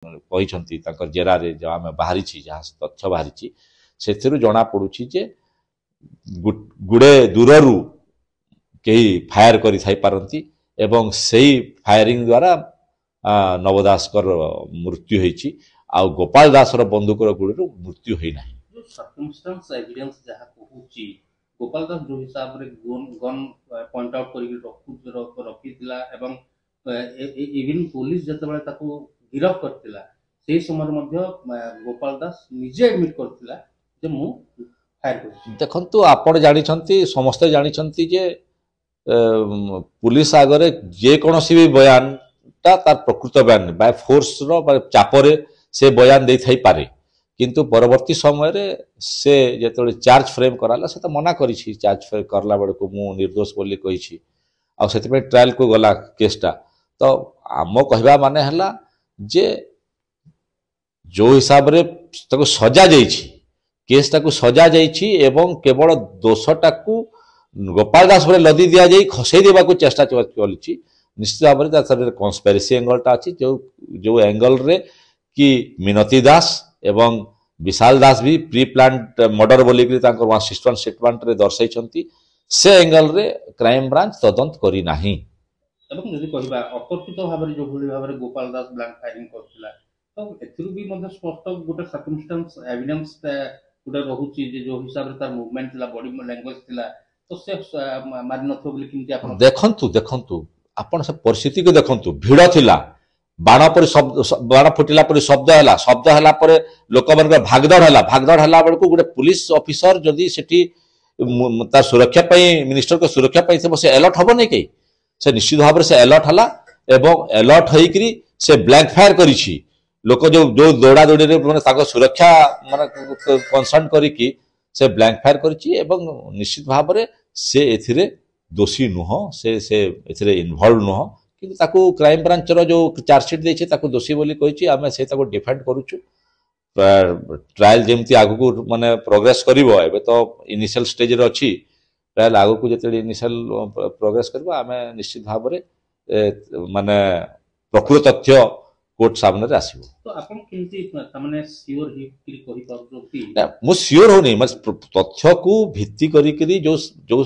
କହିଛନ୍ତି ତାଙ୍କର ଜେରାରେ ଯାହା ଆମେ ବାହାରିଛି ଯାହା ତଥ୍ୟ ବାହାରିଛି ସେଥିରୁ ଜଣା ପଡୁଛି ଯେ ଗୁଡେ ଦୂରରୁ କେହି ଫାୟାର କରିଥାଇ ପାରନ୍ତି ଏବଂ ସେଇ ଫାୟାରିଂ ଦ୍ୱାରା ନବ ଦାସଙ୍କର ମୃତ୍ୟୁ ହେଇଛି ଆଉ ଗୋପାଳ ଦାସର ବନ୍ଧୁକର ଗୁଳିରୁ ମୃତ୍ୟୁ ହୋଇନାହିଁ। जो सर्कमस्टेंस एविडेंस जहाँ कहूची गोपाल दास जो हिसाब रे गन पॉइंट आउट करके रखिथिला एवं इवन पुलिस जतबेले ताको गिरफ करथिला से समय मध्य गोपाल दास निजे एडमिट करथिला जे मु फायर कर देखंतु आपण जानिछंती समस्त जानिछंती जे पुलिस आगरे जे कोनोसी भी बयान ता तार प्रकृत बयान बाय फोर्स रो चापरे से बयान दे थाई पारे किंतु परवर्ती समय रे से जेतले चार्ज फ्रेम कराला से तो मना करिछि चार्ज फ्रेम करला बड को मु निर्दोष बोली कहिछि आ सेति पे ट्रायल को गला केसटा तो आम कहबा माने हला जे जो हिसाब रे ताको सजा जाइछि केसटा को सजा जाइछि एवं केवल दोषटा को गोपाल दास पर लदी दिया जाई खसई देबा को चेष्टा चलिछि निश्चित भाव में तार कन्स्पिरेसी एंगलटा अच्छी जो एंगल रे कि मिनती दास एवं विशाल दास भी प्री प्लान्ड मर्डर बोलिक वहाँ सिस्टम स्टेटमेंट रे दर्शाई से एंगल रे क्राइम ब्रांच तदंत करी नाही एवं यदि कहबा अकर्पित भाव जो भाव में गोपाल दास ब्लैंक फायरिंग करथिला तो एथिरु भी मध्ये स्पष्ट गोटे सर्कमस्टेंस एविडेंस गोटे रहुची जे जो हिसाब रे तार मूवमेंट थिला बॉडी लैंग्वेज थिला तो से मारि नथो बोली किंती आपण देखंतु देखंतु आपण से परिस्थिति को देखंतु भीड़ थिला बाण पर शब्द बाण फुटिला पर शब्द हैला पर लोक मन भागदड़ हैला बेलको गोटे पुलिस ऑफिसर जदि सेठी तार सुरक्षा पई मिनिस्टर को सुरक्षा पई से अलर्ट हबो नै के से निश्चित भाव में से अलर्ट हला एवं अलर्ट होइकरी से ब्लैंक फायर करिछि लोक जो जो दौड़ा दौड़ी रे माने ताको सुरक्षा माने कंसर्न करिकि से ब्लैंक फायर करिछि एवं निश्चित भाव में से एथिरे दोषी नुह से एथिरे इन्वॉल्व नुह किंतु ताको क्राइम ब्रांच रो जो चार्जशीट देछि ताको दोषी बोली कहिछि आमे से ताको डिफेंड करूछु ट्रायल जेमती आगु को माने प्रोग्रेस करिवो एबे तो इनिशियल स्टेज रे अछि ट्रायल आगु को जते इनिशियल प्रोग्रेस करबो आमे निश्चित भाव में माने प्रकृत तथ्य कोर्ट सामने रे आसीबो तो आपण किंती माने सियोर ही कहि पाबो कि मु सियोर होनी मतलब तथ्य को भित्ति करी जो जो